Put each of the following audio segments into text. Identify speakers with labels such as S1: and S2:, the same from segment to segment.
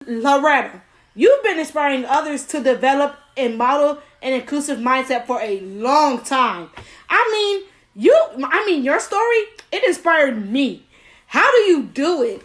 S1: Loretta, you've been inspiring others to develop and model an inclusive mindset for a long time. Your story, it inspired me. How do you do it?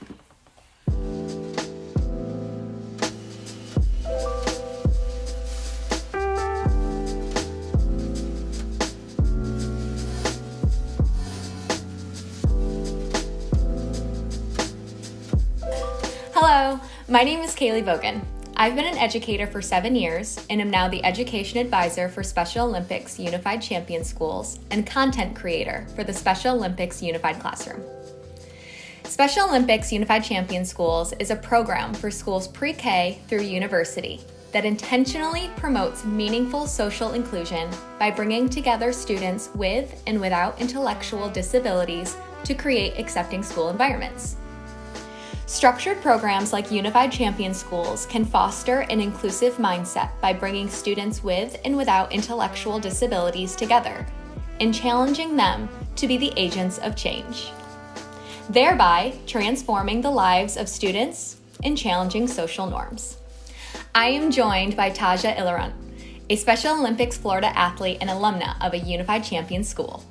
S2: Hello, my name is Kaylee Vogan. I've been an educator for 7 years and am now the Education Advisor for Special Olympics Unified Champion Schools and content creator for the Special Olympics Unified Classroom. Special Olympics Unified Champion Schools is a program for schools pre-K through university that intentionally promotes meaningful social inclusion by bringing together students with and without intellectual disabilities to create accepting school environments. Structured programs like Unified Champion Schools can foster an inclusive mindset by bringing students with and without intellectual disabilities together and challenging them to be the agents of change, thereby transforming the lives of students and challenging social norms. I am joined by Taja Ilarunt, a Special Olympics Florida athlete and alumna of a Unified Champion School,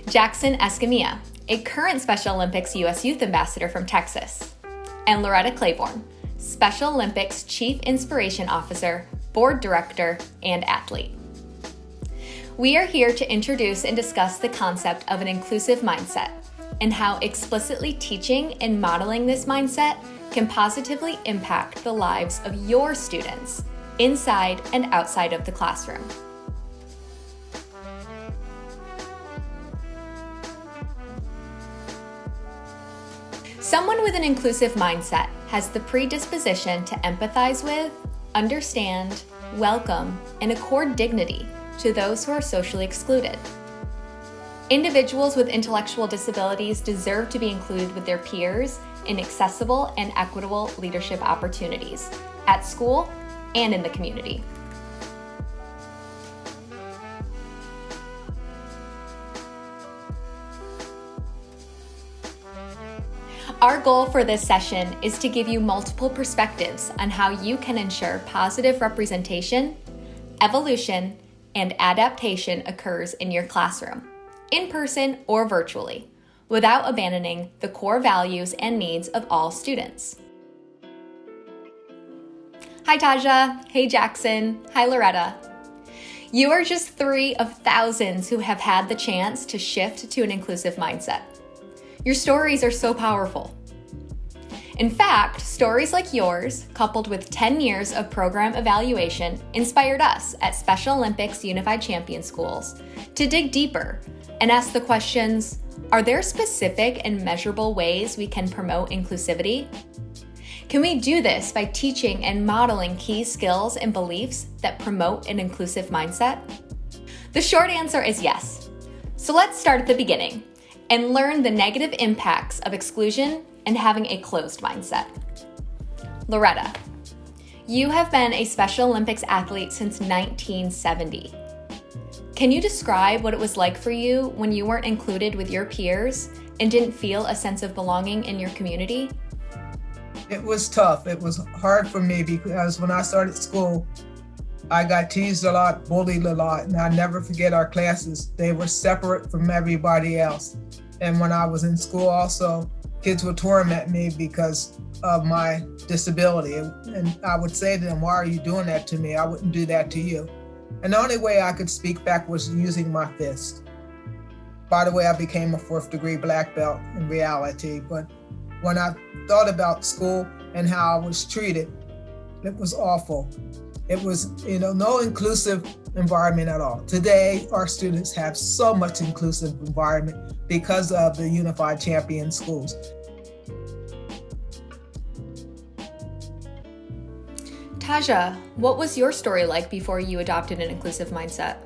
S2: Jackson Escamilla, a current Special Olympics U.S. Youth Ambassador from Texas, and Loretta Claiborne, Special Olympics Chief Inspiration Officer, Board Director, and athlete. We are here to introduce and discuss the concept of an inclusive mindset and how explicitly teaching and modeling this mindset can positively impact the lives of your students inside and outside of the classroom. Someone with an inclusive mindset has the predisposition to empathize with, understand, welcome, and accord dignity to those who are socially excluded. Individuals with intellectual disabilities deserve to be included with their peers in accessible and equitable leadership opportunities at school and in the community. Our goal for this session is to give you multiple perspectives on how you can ensure positive representation, evolution, and adaptation occurs in your classroom, in person or virtually, without abandoning the core values and needs of all students. Hi Taja, hey Jackson, hi Loretta. You are just 3 of thousands who have had the chance to shift to an inclusive mindset. Your stories are so powerful. In fact, stories like yours, coupled with 10 years of program evaluation, inspired us at Special Olympics Unified Champion Schools to dig deeper and ask the questions, are there specific and measurable ways we can promote inclusivity? Can we do this by teaching and modeling key skills and beliefs that promote an inclusive mindset? The short answer is yes. So let's start at the beginning and learn the negative impacts of exclusion and having a closed mindset. Loretta, you have been a Special Olympics athlete since 1970. Can you describe what it was like for you when you weren't included with your peers and didn't feel a sense of belonging in your community?
S3: It was tough. It was hard for me because when I started school, I got teased a lot, bullied a lot, and I never forget our classes. They were separate from everybody else. And when I was in school also, kids would torment me because of my disability. And I would say to them, why are you doing that to me? I wouldn't do that to you. And the only way I could speak back was using my fist. By the way, I became a 4th degree black belt in reality. But when I thought about school and how I was treated, it was awful. It was, no inclusive environment at all. Today, our students have so much inclusive environment because of the Unified Champion Schools.
S2: Taja, what was your story like before you adopted an inclusive mindset?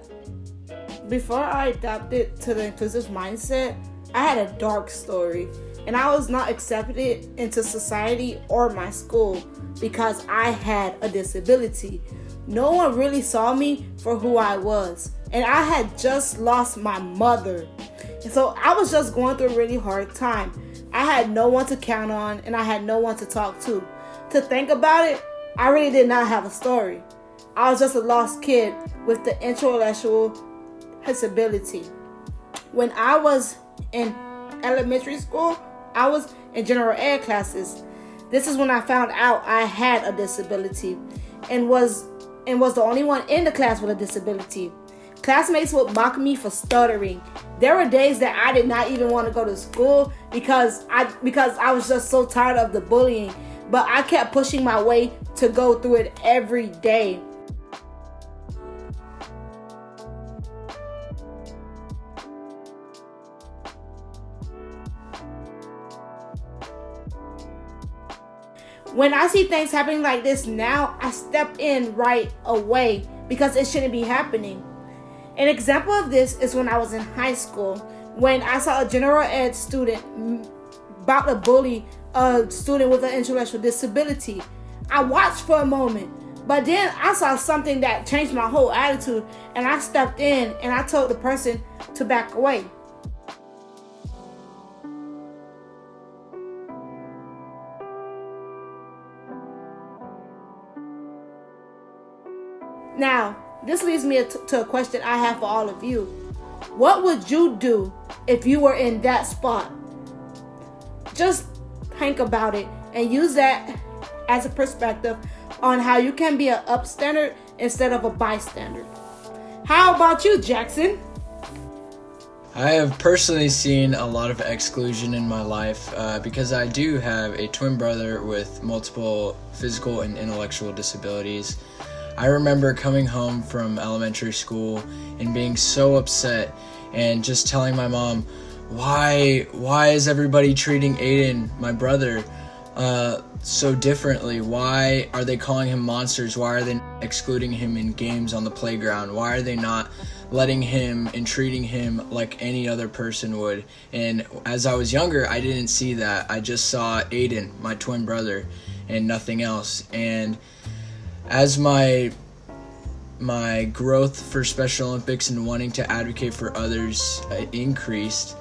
S1: Before I adapted to the inclusive mindset, I had a dark story, and I was not accepted into society or my school because I had a disability. No one really saw me for who I was, and I had just lost my mother. And so I was just going through a really hard time. I had no one to count on, and I had no one to talk to. to think about it, I really did not have a story. I was just a lost kid with the intellectual disability. When I was in elementary school, I was in general ed classes. This is when I found out I had a disability and was the only one in the class with a disability. Classmates would mock me for stuttering. There were days that I did not even want to go to school because I was just so tired of the bullying. But I kept pushing my way to go through it every day. When I see things happening like this now, I step in right away because it shouldn't be happening. An example of this is when I was in high school, when I saw a general ed student about to bully a student with an intellectual disability. I watched for a moment, but then I saw something that changed my whole attitude, and I stepped in and I told the person to back away. Now, this leads me to a question I have for all of you. What would you do if you were in that spot? Just think about it and use that as a perspective on how you can be an upstander instead of a bystander. How about you, Jackson?
S4: I have personally seen a lot of exclusion in my life because I do have a twin brother with multiple physical and intellectual disabilities. I remember coming home from elementary school and being so upset and just telling my mom, why is everybody treating Aiden, my brother, so differently? Why are they calling him monsters? Why are they excluding him in games on the playground? Why are they not letting him and treating him like any other person would? And as I was younger, I didn't see that. I just saw Aiden, my twin brother, and nothing else. And as my growth for Special Olympics and wanting to advocate for others increased,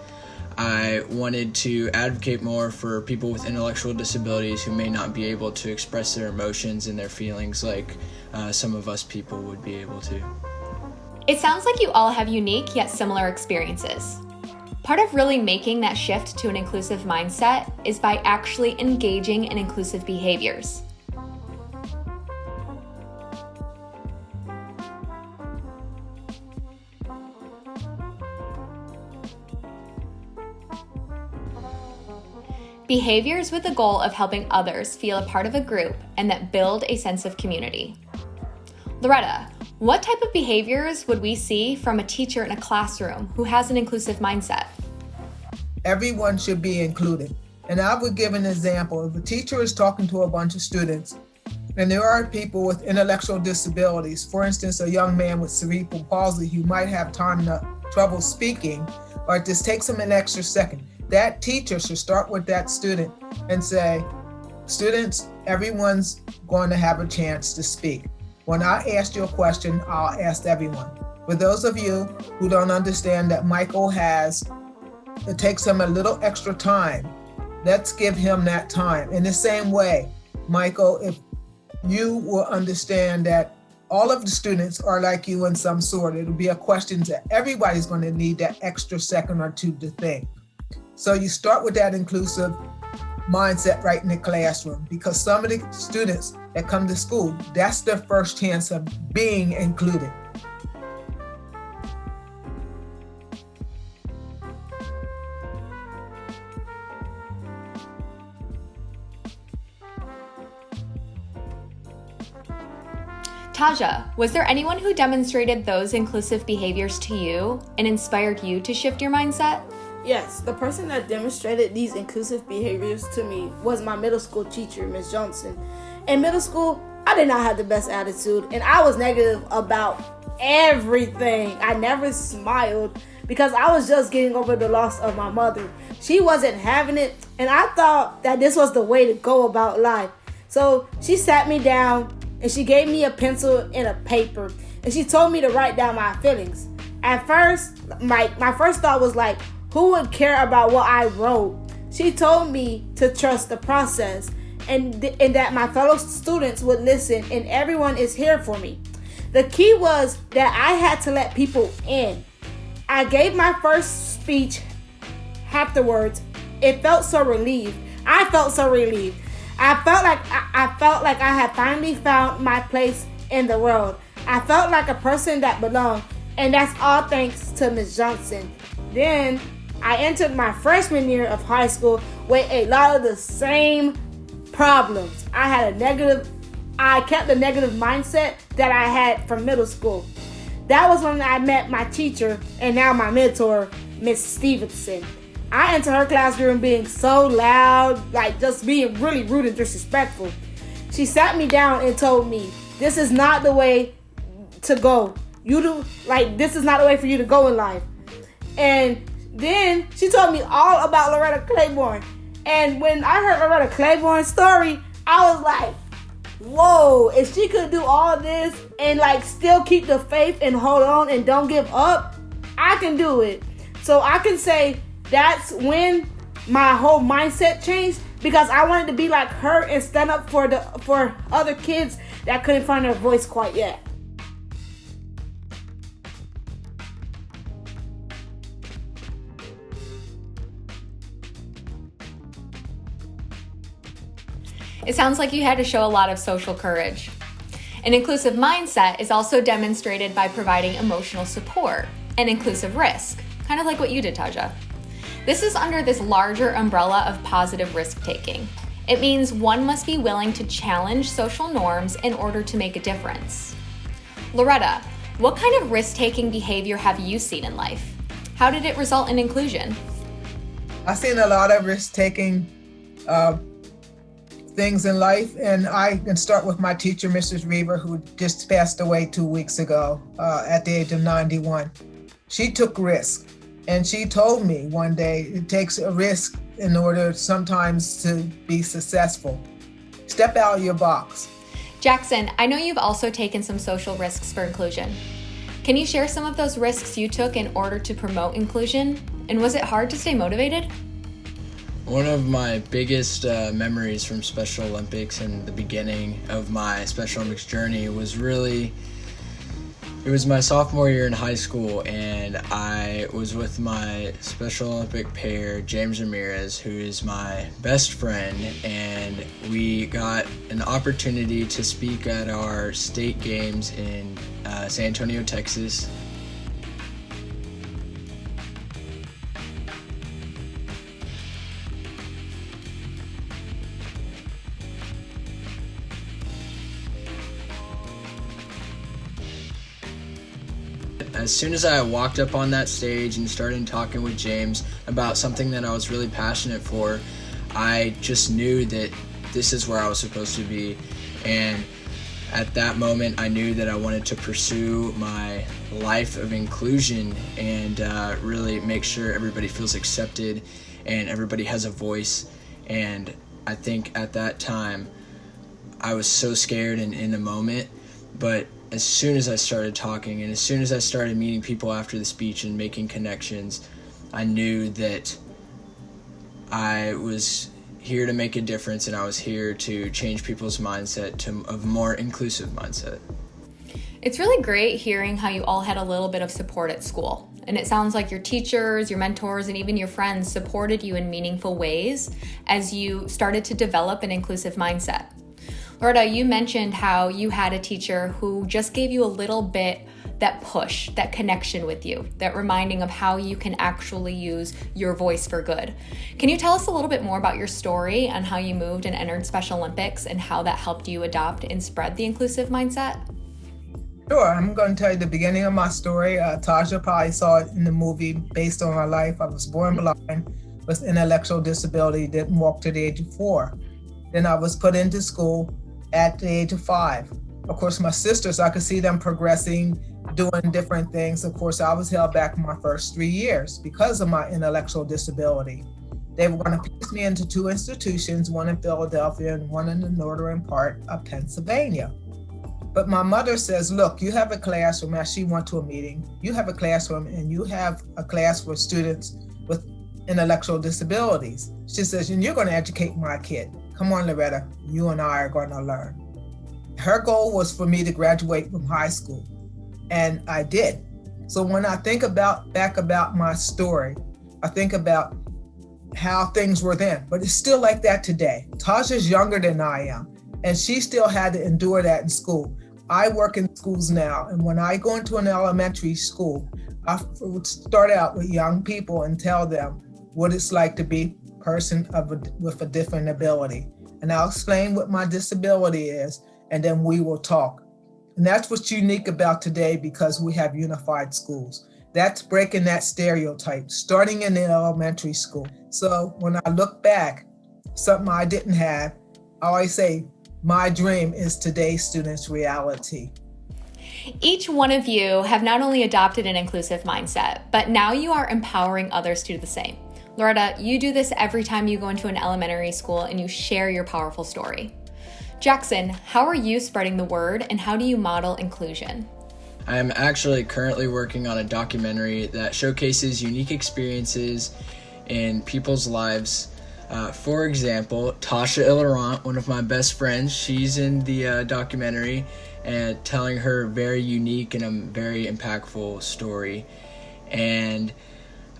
S4: I wanted to advocate more for people with intellectual disabilities who may not be able to express their emotions and their feelings like some of us people would be able to.
S2: It sounds like you all have unique yet similar experiences. Part of really making that shift to an inclusive mindset is by actually engaging in inclusive behaviors. Behaviors with the goal of helping others feel a part of a group and that build a sense of community. Loretta, what type of behaviors would we see from a teacher in a classroom who has an inclusive mindset?
S3: Everyone should be included. And I would give an example. If a teacher is talking to a bunch of students, and there are people with intellectual disabilities, for instance, a young man with cerebral palsy who might have trouble speaking, or it just takes him an extra second. That teacher should start with that student and say, students, everyone's going to have a chance to speak. When I ask you a question, I'll ask everyone. For those of you who don't understand that Michael it takes him a little extra time, let's give him that time. In the same way, Michael, if you will understand that all of the students are like you in some sort, it'll be a question that everybody's going to need that extra second or two to think. So you start with that inclusive mindset right in the classroom, because some of the students that come to school, that's their first chance of being included.
S2: Taja, was there anyone who demonstrated those inclusive behaviors to you and inspired you to shift your mindset?
S1: Yes, the person that demonstrated these inclusive behaviors to me was my middle school teacher, Ms. Johnson. In middle school, I did not have the best attitude, and I was negative about everything. I never smiled because I was just getting over the loss of my mother. She wasn't having it, and I thought that this was the way to go about life. So she sat me down, and she gave me a pencil and a paper, and she told me to write down my feelings. At first, my first thought was like, who would care about what I wrote? She told me to trust the process. and that my fellow students would listen, and everyone is here for me. The key was that I had to let people in. I gave my first speech afterwards. It felt so relieved. I felt so relieved. I felt like I had finally found my place in the world. I felt like a person that belonged, and that's all thanks to Ms. Johnson. Then I entered my freshman year of high school with a lot of the same problems. I kept the negative mindset that I had from middle school. That was when I met my teacher and now my mentor, Miss Stevenson. I entered her classroom being so loud, like just being really rude and disrespectful. She sat me down and told me, this is not the way to go. This is not the way for you to go in life. And then she told me all about Loretta Claiborne. And when I heard Loretta Claiborne's story, I was like, whoa, if she could do all this and still keep the faith and hold on and don't give up, I can do it. So I can say that's when my whole mindset changed, because I wanted to be like her and stand up for other kids that couldn't find their voice quite yet.
S2: It sounds like you had to show a lot of social courage. An inclusive mindset is also demonstrated by providing emotional support and inclusive risk, kind of like what you did, Taja. This is under this larger umbrella of positive risk-taking. It means one must be willing to challenge social norms in order to make a difference. Loretta, what kind of risk-taking behavior have you seen in life? How did it result in inclusion?
S3: I've seen a lot of risk-taking things in life, and I can start with my teacher, Mrs. Reaver, who just passed away 2 weeks ago at the age of 91. She took risk, and she told me one day it takes a risk in order sometimes to be successful. Step out of your box.
S2: Jackson, I know you've also taken some social risks for inclusion. Can you share some of those risks you took in order to promote inclusion? And was it hard to stay motivated?
S4: One of my biggest memories from Special Olympics and the beginning of my Special Olympics journey was it was my sophomore year in high school, and I was with my Special Olympic pair, James Ramirez, who is my best friend, and we got an opportunity to speak at our state games in San Antonio, Texas. As soon as I walked up on that stage and started talking with James about something that I was really passionate for, I just knew that this is where I was supposed to be. And at that moment, I knew that I wanted to pursue my life of inclusion and really make sure everybody feels accepted and everybody has a voice. And I think at that time, I was so scared and in the moment, but as soon as I started talking and as soon as I started meeting people after the speech and making connections, I knew that I was here to make a difference and I was here to change people's mindset to a more inclusive mindset.
S2: It's really great hearing how you all had a little bit of support at school. And it sounds like your teachers, your mentors, and even your friends supported you in meaningful ways as you started to develop an inclusive mindset. Loretta, you mentioned how you had a teacher who just gave you a little bit that push, that connection with you, that reminding of how you can actually use your voice for good. Can you tell us a little bit more about your story and how you moved and entered Special Olympics and how that helped you adopt and spread the inclusive mindset?
S3: Sure, I'm going to tell you the beginning of my story. Taja probably saw it in the movie based on my life. I was born blind with intellectual disability, didn't walk to the age of 4. Then I was put into school at the age of 5. Of course, my sisters, I could see them progressing, doing different things. Of course, I was held back in my first 3 years because of my intellectual disability. They were going to place me into 2 institutions, one in Philadelphia and one in the northern part of Pennsylvania. But my mother says, look, you have a classroom, as she went to a meeting, you have a classroom and you have a class for students with intellectual disabilities. She says, and you're going to educate my kid, come on, Loretta, you and I are going to learn. Her goal was for me to graduate from high school, and I did. So when I think back about my story, I think about how things were then, but it's still like that today. Tasha's younger than I am, and she still had to endure that in school. I work in schools now, and when I go into an elementary school, I would start out with young people and tell them what it's like to be a person with a different ability. And I'll explain what my disability is, and then we will talk. And that's what's unique about today, because we have unified schools. That's breaking that stereotype, starting in the elementary school. So when I look back, something I didn't have, I always say, my dream is today's students' reality.
S2: Each one of you have not only adopted an inclusive mindset, but now you are empowering others to do the same. Loretta, you do this every time you go into an elementary school and you share your powerful story. Jackson, how are you spreading the word, and how do you model inclusion?
S4: I am actually currently working on a documentary that showcases unique experiences in people's lives. For example, Tasha Illarant, one of my best friends, she's in the documentary and telling her very unique and a very impactful story. And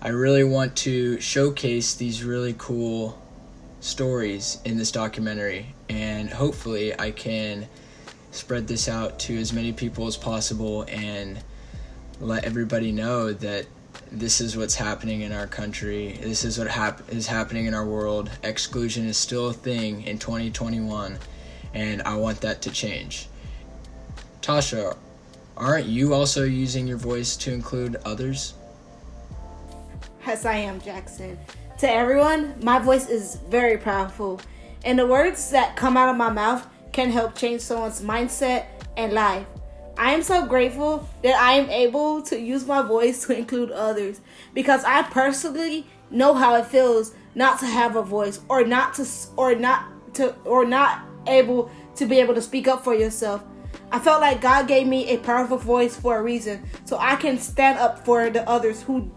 S4: I really want to showcase these really cool stories in this documentary, and hopefully I can spread this out to as many people as possible and let everybody know that this is what's happening in our country. This is what is happening in our world. Exclusion is still a thing in 2021, and I want that to change. Tasha, aren't you also using your voice to include others?
S1: Yes, I am, Jackson. To everyone, my voice is very powerful, and the words that come out of my mouth can help change someone's mindset and life. I am so grateful that I am able to use my voice to include others, because I personally know how it feels not to have a voice, or not able to be able to speak up for yourself. I felt like God gave me a powerful voice for a reason, so I can stand up for the others who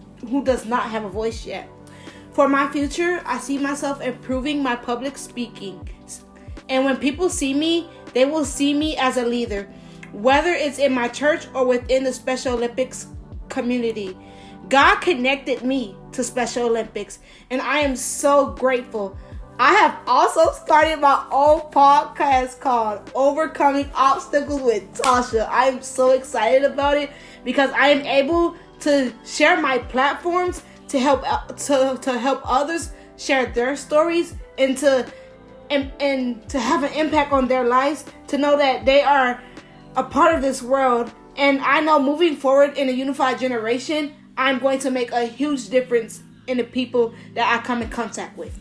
S1: does not have a voice yet. For my future, I see myself improving my public speaking. And when people see me, they will see me as a leader, whether it's in my church or within the Special Olympics community. God connected me to Special Olympics, and I am so grateful. I have also started my own podcast called Overcoming Obstacles with Tasha. I am so excited about it because I am able to share my platforms to help others share their stories, and to have an impact on their lives, to know that they are a part of this world. And I know moving forward in a unified generation, I'm going to make a huge difference in the people that I come in contact with.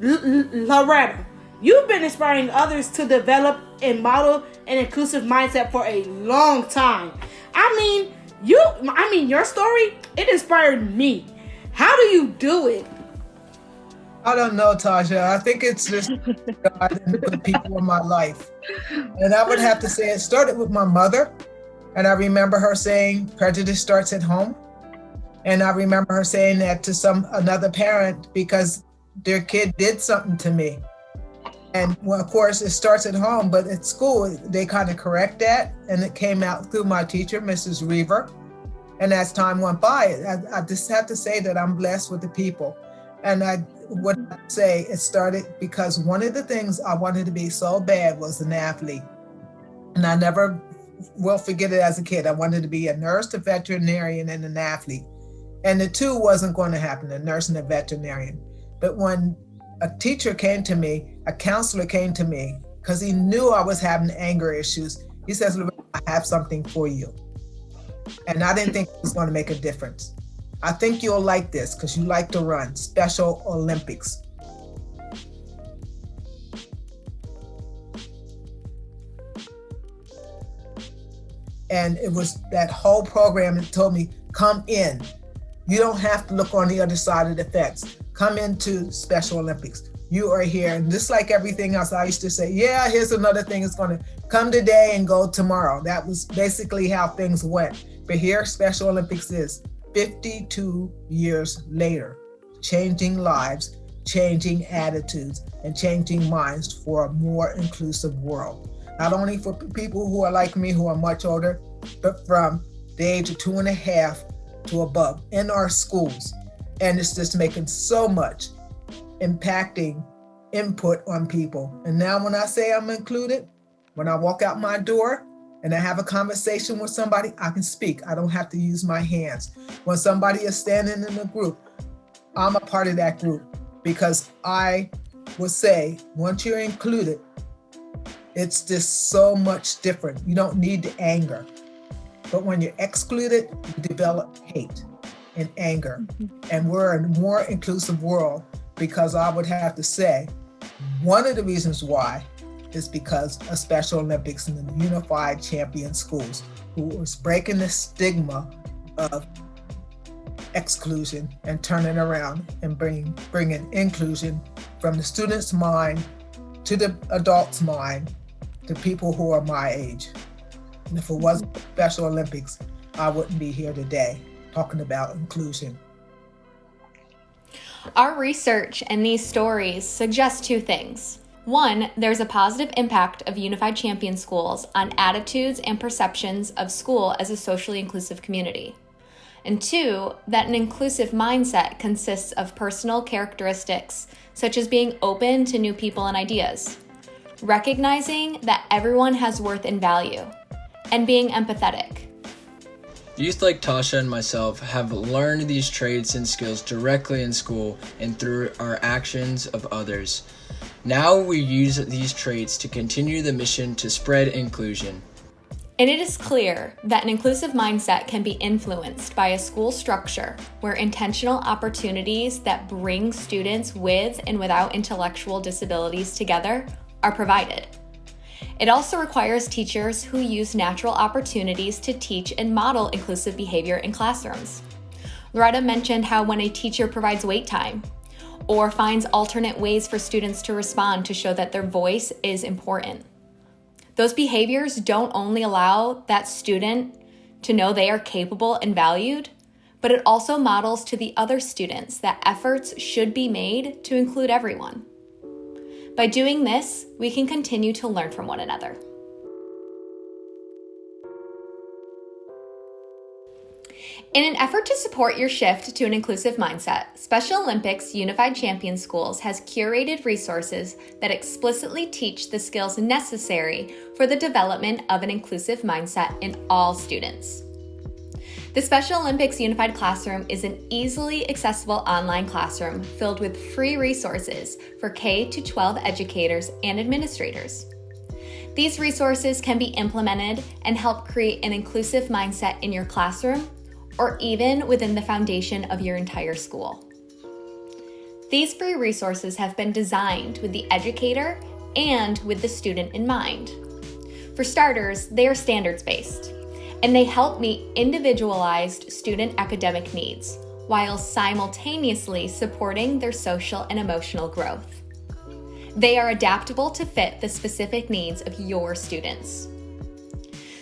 S1: Loretta, you've been inspiring others to develop and model an inclusive mindset for a long time. Your story, it inspired me. How do you do it?
S3: I don't know, Tasha. I think it's just God and the people in my life. And I would have to say it started with my mother. And I remember her saying, prejudice starts at home. And I remember her saying that to another parent because their kid did something to me. And well, of course, it starts at home, but at school, they kind of correct that. And it came out through my teacher, Mrs. Reaver. And as time went by, I just have to say that I'm blessed with the people. And I would say it started because one of the things I wanted to be so bad was an athlete. And I never will forget it as a kid. I wanted to be a nurse, a veterinarian, and an athlete. And the two wasn't going to happen, a nurse and a veterinarian. But when a teacher came to me, a counselor came to me, because he knew I was having anger issues. He says, I have something for you. And I didn't think it was going to make a difference. I think you'll like this because you like to run Special Olympics. And it was that whole program that told me, come in. You don't have to look on the other side of the fence. Come into Special Olympics. You are here. And just like everything else, I used to say, yeah, here's another thing. It's going to come today and go tomorrow. That was basically how things went. But here, Special Olympics is 52 years later, changing lives, changing attitudes and changing minds for a more inclusive world. Not only for people who are like me, who are much older, but from the age of 2.5 to above in our schools. And it's just making so much impacting input on people. And now when I say I'm included, when I walk out my door and I have a conversation with somebody, I can speak. I don't have to use my hands. When somebody is standing in a group, I'm a part of that group, because I would say once you're included, it's just so much different. You don't need the anger. But when you're excluded, you develop hate and anger. And we're in a more inclusive world, because I would have to say one of the reasons why is because of Special Olympics and the Unified Champion Schools, who was breaking the stigma of exclusion and turning around and bringing inclusion from the student's mind to the adult's mind to people who are my age. And if it wasn't Special Olympics, I wouldn't be here today talking about inclusion.
S2: Our research and these stories suggest two things. One, there's a positive impact of Unified Champion Schools on attitudes and perceptions of school as a socially inclusive community. And two, that an inclusive mindset consists of personal characteristics such as being open to new people and ideas, recognizing that everyone has worth and value, and being empathetic.
S4: Youth like Tasha and myself have learned these traits and skills directly in school and through our actions of others. Now we use these traits to continue the mission to spread inclusion.
S2: And it is clear that an inclusive mindset can be influenced by a school structure where intentional opportunities that bring students with and without intellectual disabilities together are provided. It also requires teachers who use natural opportunities to teach and model inclusive behavior in classrooms. Loretta mentioned how when a teacher provides wait time or finds alternate ways for students to respond to show that their voice is important. Those behaviors don't only allow that student to know they are capable and valued, but it also models to the other students that efforts should be made to include everyone. By doing this, we can continue to learn from one another. In an effort to support your shift to an inclusive mindset, Special Olympics Unified Champion Schools has curated resources that explicitly teach the skills necessary for the development of an inclusive mindset in all students. The Special Olympics Unified Classroom is an easily accessible online classroom filled with free resources for K-12 educators and administrators. These resources can be implemented and help create an inclusive mindset in your classroom or even within the foundation of your entire school. These free resources have been designed with the educator and with the student in mind. For starters, they are standards-based, and they help meet individualized student academic needs while simultaneously supporting their social and emotional growth. They are adaptable to fit the specific needs of your students.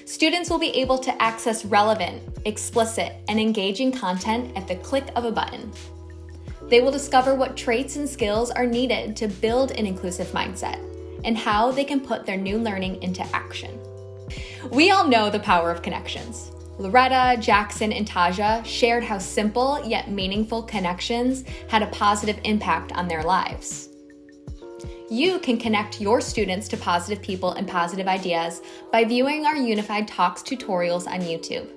S2: Students will be able to access relevant, explicit, and engaging content at the click of a button. They will discover what traits and skills are needed to build an inclusive mindset and how they can put their new learning into action. We all know the power of connections. Loretta, Jackson, and Taja shared how simple yet meaningful connections had a positive impact on their lives. You can connect your students to positive people and positive ideas by viewing our Unified Talks tutorials on YouTube.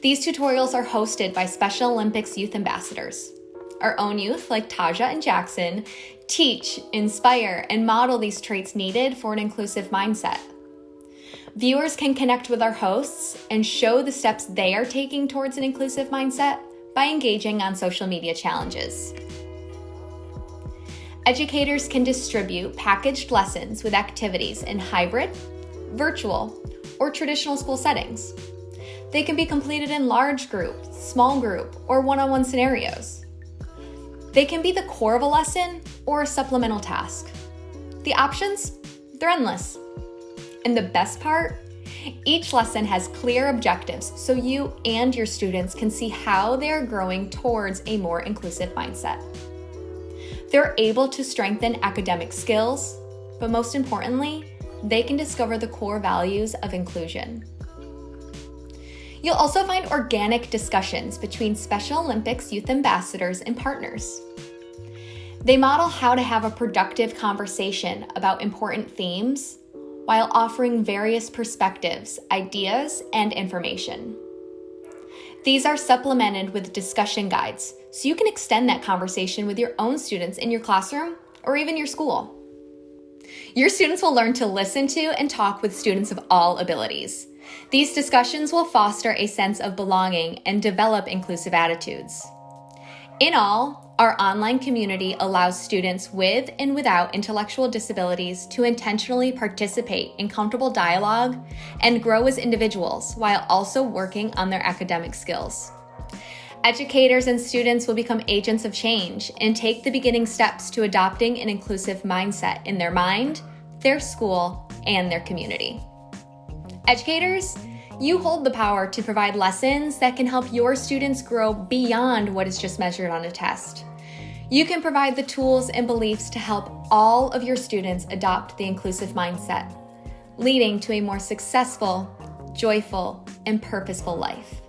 S2: These tutorials are hosted by Special Olympics youth ambassadors. Our own youth, like Taja and Jackson, teach, inspire, and model these traits needed for an inclusive mindset. Viewers can connect with our hosts and show the steps they are taking towards an inclusive mindset by engaging on social media challenges. Educators can distribute packaged lessons with activities in hybrid, virtual, or traditional school settings. They can be completed in large group, small group, or one-on-one scenarios. They can be the core of a lesson or a supplemental task. The options, they're endless. And the best part, each lesson has clear objectives so you and your students can see how they are growing towards a more inclusive mindset. They're able to strengthen academic skills, but most importantly, they can discover the core values of inclusion. You'll also find organic discussions between Special Olympics youth ambassadors and partners. They model how to have a productive conversation about important themes while offering various perspectives, ideas, and information. These are supplemented with discussion guides, so you can extend that conversation with your own students in your classroom or even your school. Your students will learn to listen to and talk with students of all abilities. These discussions will foster a sense of belonging and develop inclusive attitudes. In all, our online community allows students with and without intellectual disabilities to intentionally participate in comfortable dialogue and grow as individuals while also working on their academic skills. Educators and students will become agents of change and take the beginning steps to adopting an inclusive mindset in their mind, their school, and their community. Educators, you hold the power to provide lessons that can help your students grow beyond what is just measured on a test. You can provide the tools and beliefs to help all of your students adopt the inclusive mindset, leading to a more successful, joyful, and purposeful life.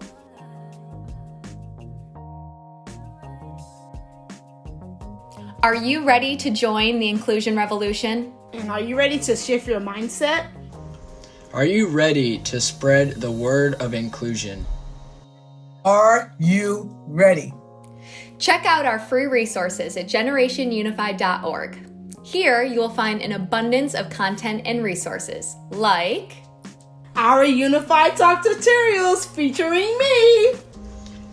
S2: Are you ready to join the inclusion revolution?
S1: And are you ready to shift your mindset?
S4: Are you ready to spread the word of inclusion?
S3: Are you ready?
S2: Check out our free resources at generationunified.org. Here you will find an abundance of content and resources, like
S1: our Unified Talk tutorials featuring me.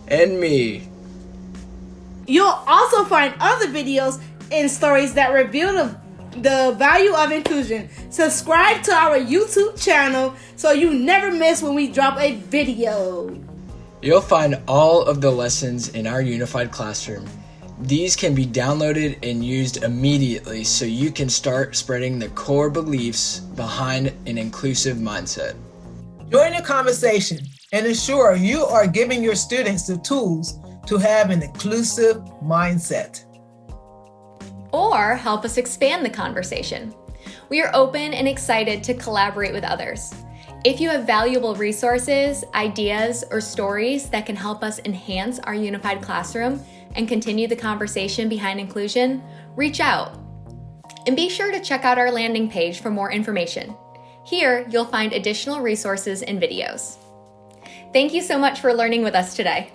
S4: And me.
S1: You'll also find other videos and stories that reveal the value of inclusion. Subscribe to our YouTube channel so you never miss when we drop a video.
S4: You'll find all of the lessons in our unified classroom. These can be downloaded and used immediately so you can start spreading the core beliefs behind an inclusive mindset.
S3: Join the conversation and ensure you are giving your students the tools to have an inclusive mindset.
S2: Or help us expand the conversation. We are open and excited to collaborate with others. If you have valuable resources, ideas, or stories that can help us enhance our unified classroom and continue the conversation behind inclusion, reach out. And be sure to check out our landing page for more information. Here, you'll find additional resources and videos. Thank you so much for learning with us today.